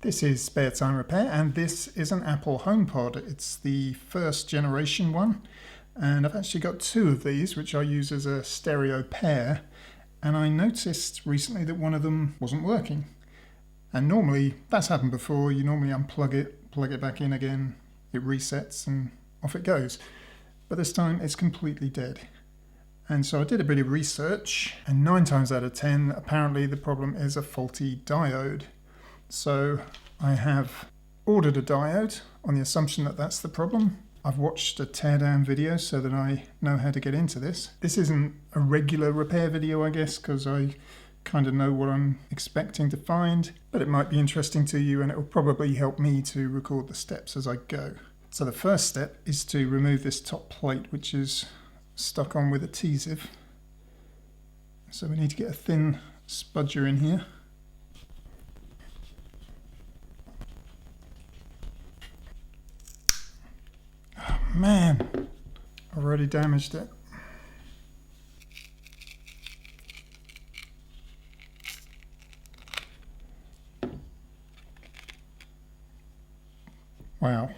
This is Spare Time Repair, and this is an Apple HomePod. It's the first generation one, and I've actually got two of these which I use as a stereo pair, and I noticed recently that one of them wasn't working. And normally, that's happened before, you normally unplug it, plug it back in again, it resets and off it goes. But this time it's completely dead. And so I did a bit of research, and 9 times out of 10 apparently the problem is a faulty diode. So I have ordered a diode on the assumption that that's the problem. I've watched a teardown video so that I know how to get into this. This isn't a regular repair video, I guess, because I kind of know what I'm expecting to find, but it might be interesting to you and it will probably help me to record the steps as I go. So the first step is to remove this top plate, which is stuck on with adhesive. So we need to get a thin spudger in here. Man, I've already damaged it. Wow.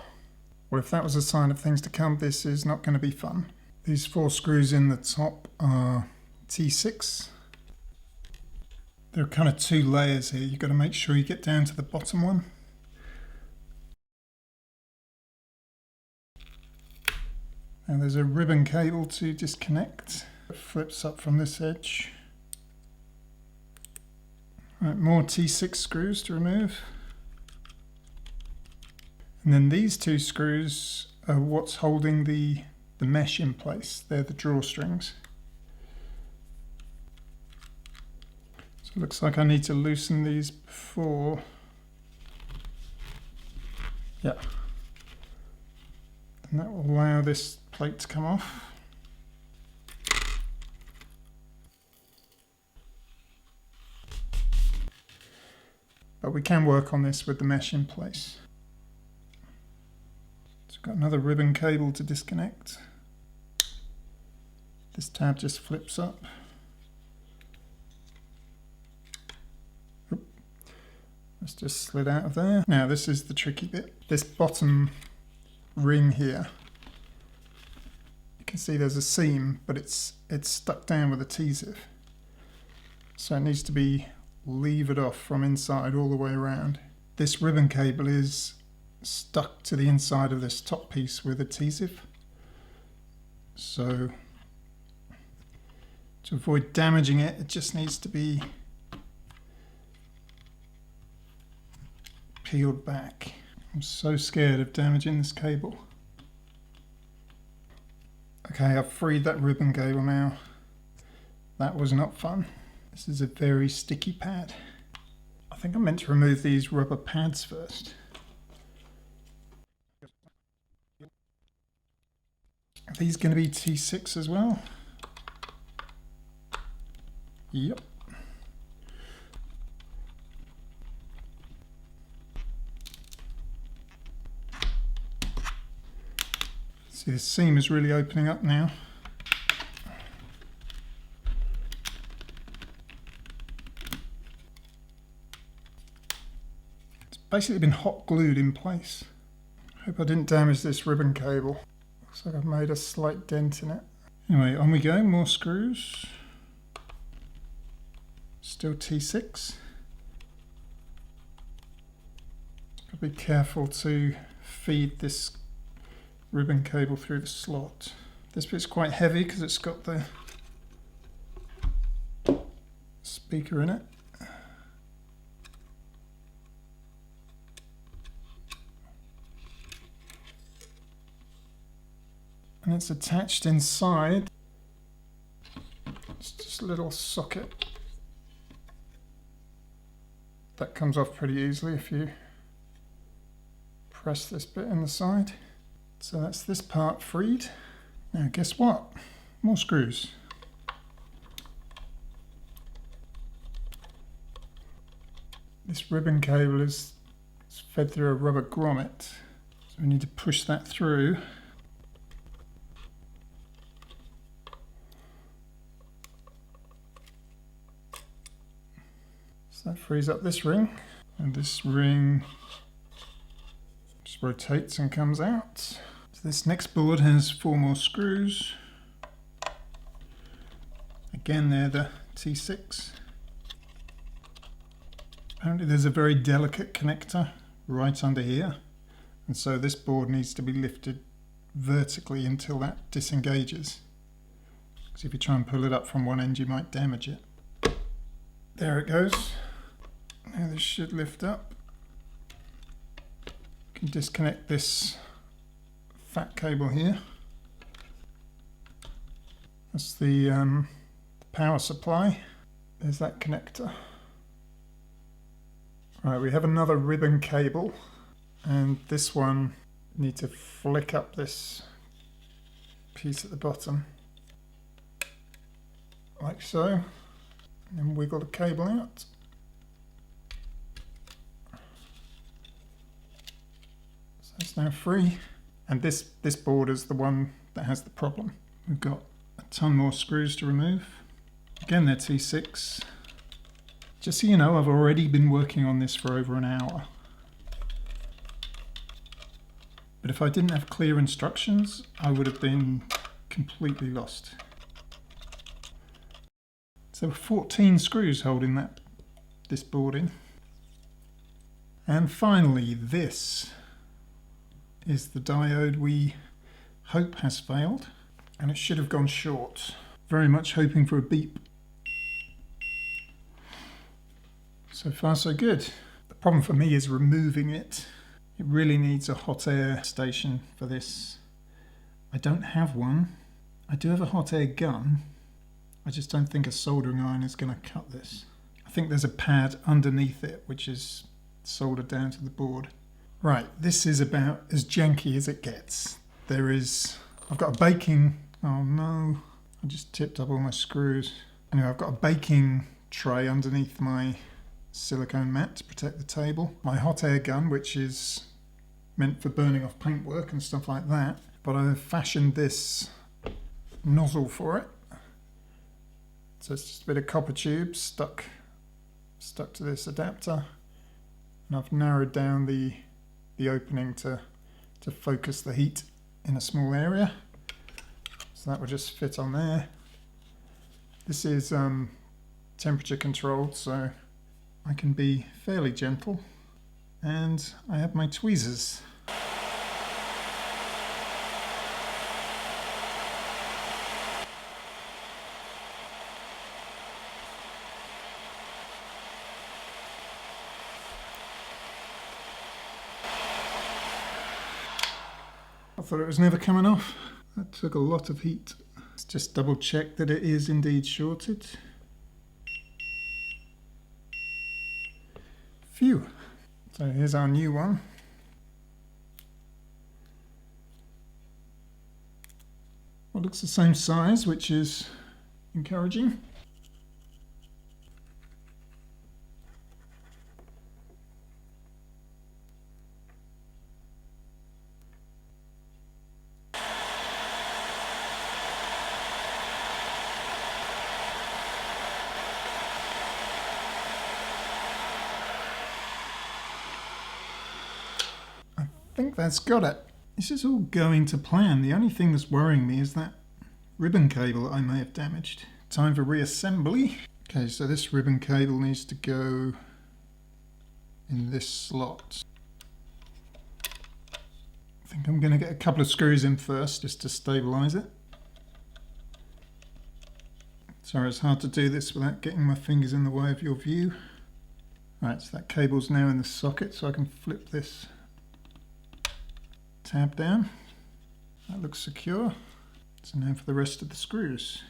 Well, if that was a sign of things to come, this is not going to be fun. These 4 screws in the top are T6. There are kind of 2 layers here. You've got to make sure you get down to the bottom one. And there's a ribbon cable to disconnect. It flips up from this edge. Right, more T6 screws to remove. And then these 2 screws are what's holding the mesh in place. They're the drawstrings. So it looks like I need to loosen these before. Yeah. And that will allow this plate to come off. But we can work on this with the mesh in place. So we've got another ribbon cable to disconnect. This tab just flips up. Oop. That's just slid out of there. Now this is the tricky bit. This bottom ring here, you can see there's a seam, but it's stuck down with adhesive. So it needs to be levered off from inside all the way around. This ribbon cable is stuck to the inside of this top piece with adhesive. So to avoid damaging it, it just needs to be peeled back. I'm so scared of damaging this cable. Okay, I've freed that ribbon cable now. That was not fun. This is a very sticky pad. I think I meant to remove these rubber pads first. Are these going to be T6 as well? Yep. See, the seam is really opening up now. It's basically been hot glued in place. Hope I didn't damage this ribbon cable. Looks like I've made a slight dent in it. Anyway, on we go, more screws. Still T6. Got to be careful to feed this ribbon cable through the slot. This bit's quite heavy because it's got the speaker in it. And it's attached inside. It's just a little socket. That comes off pretty easily if you press this bit in the side. So that's this part freed. Now guess what? More screws. This ribbon cable is fed through a rubber grommet. So we need to push that through. So that frees up this ring. And this ring just rotates and comes out. So this next board has 4 more screws. Again, they're the T6. Apparently there's a very delicate connector right under here, and so this board needs to be lifted vertically until that disengages. Because if you try and pull it up from one end, you might damage it. There it goes. Now this should lift up. You can disconnect this fat cable here. That's the power supply. There's that connector. Right, we have another ribbon cable, and this one need to flick up this piece at the bottom like so, and then wiggle the cable out. So it's now free, and this board is the one that has the problem. We've got a ton more screws to remove. Again, they're T6. Just so you know, I've already been working on this for over an hour. But if I didn't have clear instructions, I would have been completely lost. So there were 14 screws holding this board in. And finally, this is the diode we hope has failed, and it should have gone short. Very much hoping for a beep. So far so good. The problem for me is removing it. It really needs a hot air station for this. I don't have one. I do have a hot air gun. I just don't think a soldering iron is going to cut this. I think there's a pad underneath it which is soldered down to the board. Right, this is about as janky as it gets. I've got a baking, oh no, I just tipped up all my screws. Anyway, I've got a baking tray underneath my silicone mat to protect the table. My hot air gun, which is meant for burning off paintwork and stuff like that, but I've fashioned this nozzle for it. So it's just a bit of copper tube stuck to this adapter, and I've narrowed down the opening to focus the heat in a small area. So that will just fit on there. This is temperature controlled, so I can be fairly gentle, and I have my tweezers. I thought it was never coming off. That took a lot of heat. Let's just double check that it is indeed shorted. Phew. So here's our new one. Well, it looks the same size, which is encouraging. I think that's got it. This is all going to plan. The only thing that's worrying me is that ribbon cable that I may have damaged. Time for reassembly. Okay, so this ribbon cable needs to go in this slot. I think I'm going to get a couple of screws in first just to stabilize it. Sorry, it's hard to do this without getting my fingers in the way of your view. Right, so that cable's now in the socket, so I can flip this tab down. That looks secure. So now for the rest of the screws.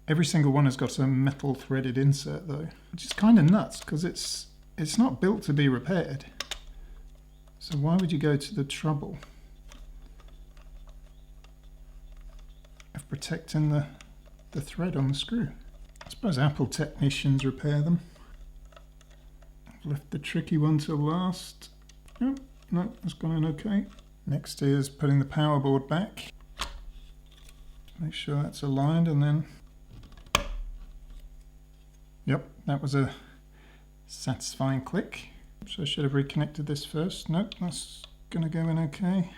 Every single one has got a metal threaded insert though, which is kind of nuts because it's not built to be repaired. So why would you go to the trouble of protecting the thread on the screw? I suppose Apple technicians repair them. I've left the tricky one till last. Oh, no, that's gone in okay. Next is putting the power board back. Make sure that's aligned, and then, yep, that was a satisfying click. So I should have reconnected this first. Nope, that's going to go in okay.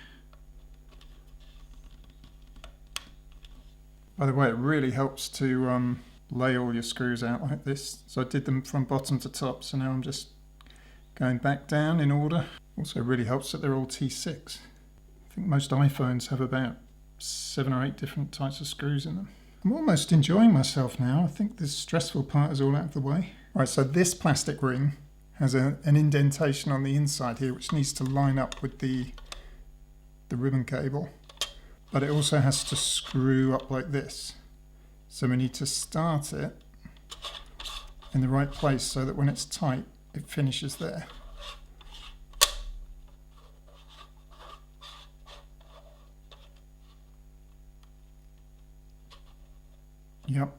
By the way, it really helps to lay all your screws out like this. So I did them from bottom to top, so now I'm just going back down in order. Also really helps that they're all T6. I think most iPhones have about 7 or 8 different types of screws in them. I'm almost enjoying myself now. I think this stressful part is all out of the way. Right, so this plastic ring has an indentation on the inside here which needs to line up with the ribbon cable. But it also has to screw up like this. So we need to start it in the right place so that when it's tight, it finishes there. Yep.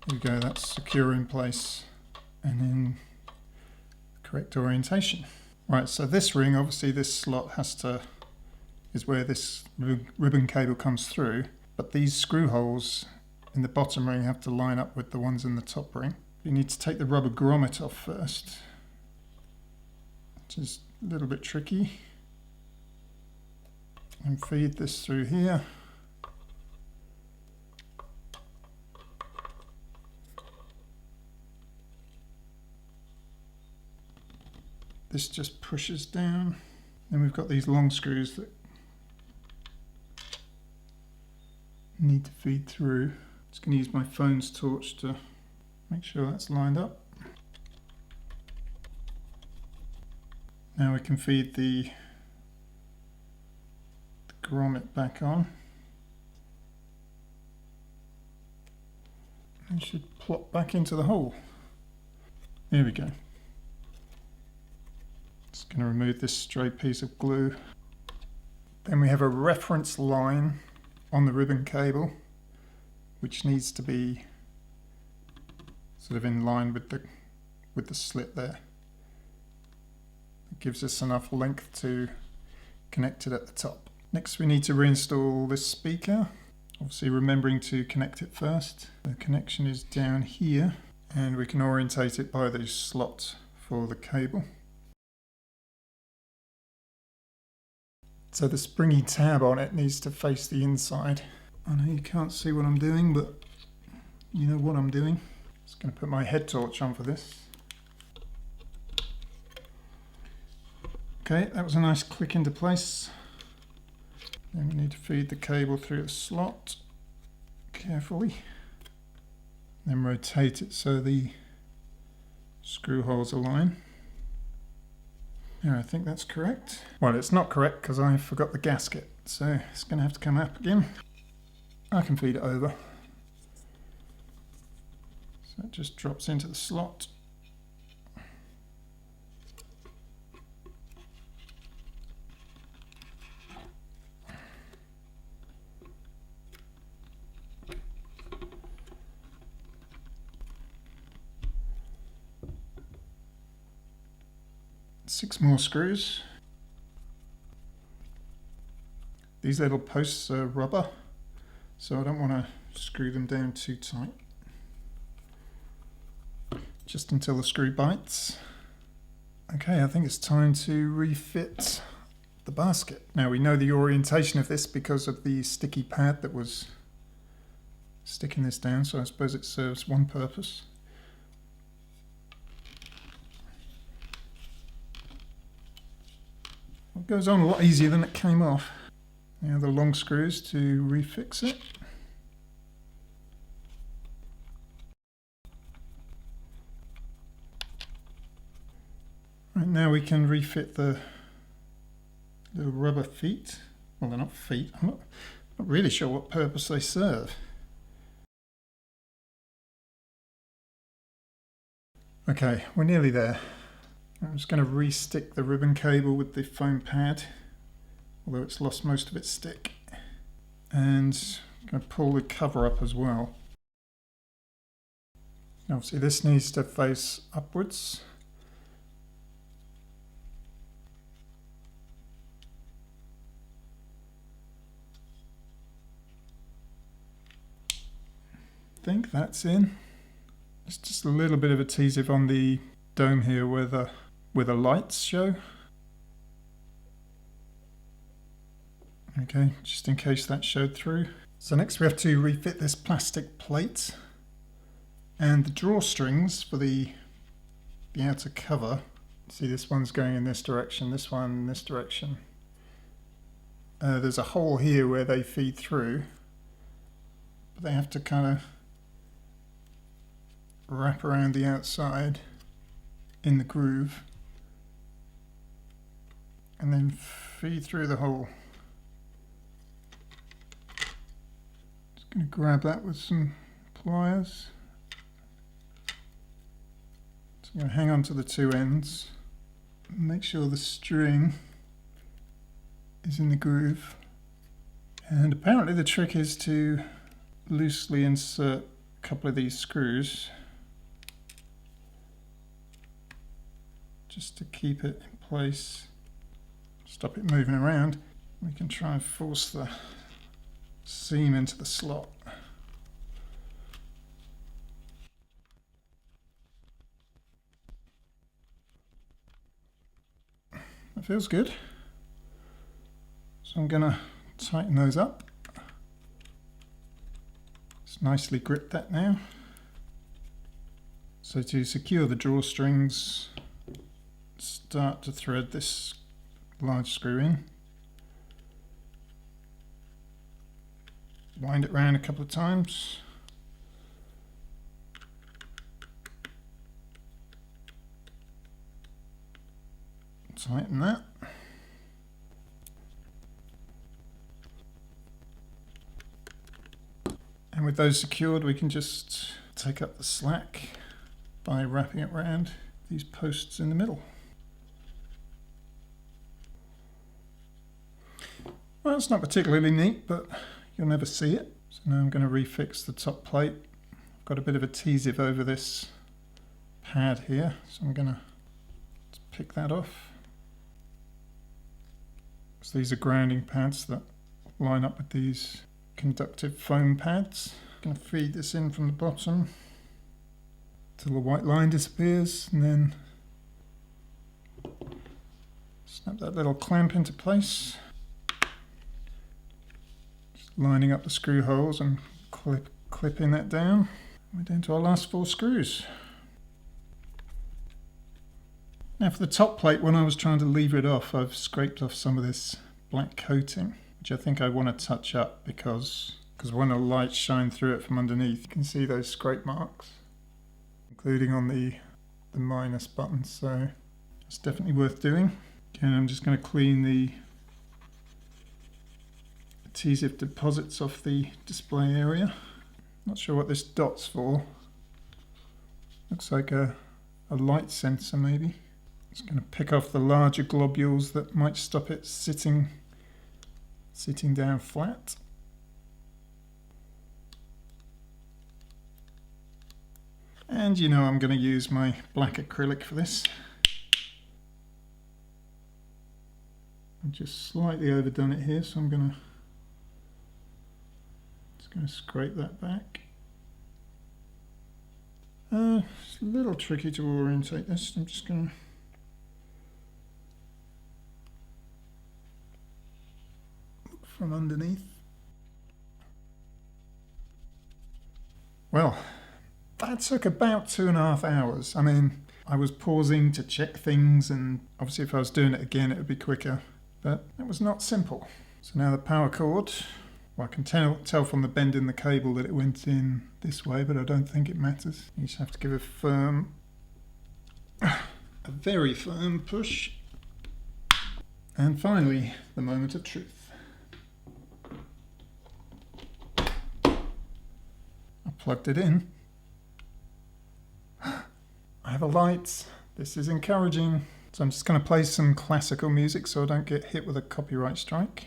There we go, that's secure in place and in correct orientation. Right, so this ring, obviously this slot is where this ribbon cable comes through, but these screw holes in the bottom ring have to line up with the ones in the top ring. You need to take the rubber grommet off first, which is a little bit tricky, and feed this through here. This just pushes down. Then we've got these long screws that need to feed through. Just going to use my phone's torch to make sure that's lined up. Now we can feed the grommet back on. It should plop back into the hole. There we go. Just going to remove this stray piece of glue. Then we have a reference line on the ribbon cable, which needs to be sort of in line with the slit there. It gives us enough length to connect it at the top. Next we need to reinstall this speaker, obviously remembering to connect it first. The connection is down here and we can orientate it by the slot for the cable. So the springy tab on it needs to face the inside. I know you can't see what I'm doing, but you know what I'm doing. Just going to put my head torch on for this. Okay, that was a nice click into place. Then we need to feed the cable through the slot carefully. Then rotate it so the screw holes align. Yeah, I think that's correct. Well, it's not correct because I forgot the gasket, so it's going to have to come up again. I can feed it over. So it just drops into the slot. Six more screws. These little posts are rubber, so I don't want to screw them down too tight. Just until the screw bites. Okay, I think it's time to refit the basket. Now we know the orientation of this because of the sticky pad that was sticking this down, so I suppose it serves one purpose. It goes on a lot easier than it came off. Now the long screws to refix it. Right, now we can refit the little rubber feet. Well, they're not feet. I'm not really sure what purpose they serve. Okay, we're nearly there. I'm just going to re-stick the ribbon cable with the foam pad, although it's lost most of its stick. And I'm going to pull the cover up as well. Obviously this needs to face upwards. I think that's in. It's just a little bit of adhesive on the dome here where the lights show. Okay, just in case that showed through. So next we have to refit this plastic plate and the drawstrings for the outer cover. See, this one's going in this direction, this one in this direction. There's a hole here where they feed through, but they have to kind of wrap around the outside in the groove and then feed through the hole. Just going to grab that with some pliers. So I'm going to hang on to the two ends, make sure the string is in the groove, and apparently the trick is to loosely insert a couple of these screws just to keep it in place, stop it moving around. We can try and force the seam into the slot. That feels good. So I'm going to tighten those up. It's nicely gripped that now. So to secure the drawstrings, start to thread this large screw in. Wind it round a couple of times. Tighten that. And with those secured, we can just take up the slack by wrapping it around these posts in the middle. Well, it's not particularly neat, but you'll never see it. So now I'm going to refix the top plate. I've got a bit of adhesive over this pad here, so I'm going to pick that off. So these are grounding pads that line up with these conductive foam pads. I'm going to feed this in from the bottom till the white line disappears, and then snap that little clamp into place. Just lining up the screw holes and clipping that down. We're down to our last 4 screws. Now for the top plate, when I was trying to lever it off, I've scraped off some of this black coating, which I think I want to touch up because when the light shine through it from underneath, you can see those scrape marks, including on the minus button, so it's definitely worth doing. Again, I'm just going to clean the adhesive deposits off the display area. Not sure what this dot's for. Looks like a light sensor maybe. Just going to pick off the larger globules that might stop it sitting down flat. And you know I'm going to use my black acrylic for this. I've just slightly overdone it here, so I'm just going to scrape that back. It's a little tricky to orientate this. I'm just going to look from underneath. Well, that took about 2.5 hours. I mean, I was pausing to check things, and obviously if I was doing it again it would be quicker, but it was not simple. So now the power cord, well, I can tell from the bend in the cable that it went in this way, but I don't think it matters. You just have to give a very firm push. And finally, the moment of truth. I plugged it in. I have a light. This is encouraging. So I'm just going to play some classical music so I don't get hit with a copyright strike.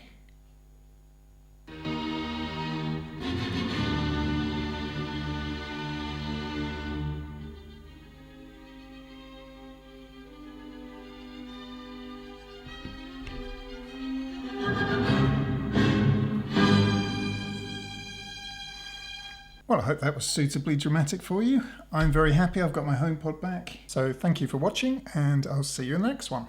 Well, I hope that was suitably dramatic for you. I'm very happy I've got my HomePod back. So thank you for watching, and I'll see you in the next one.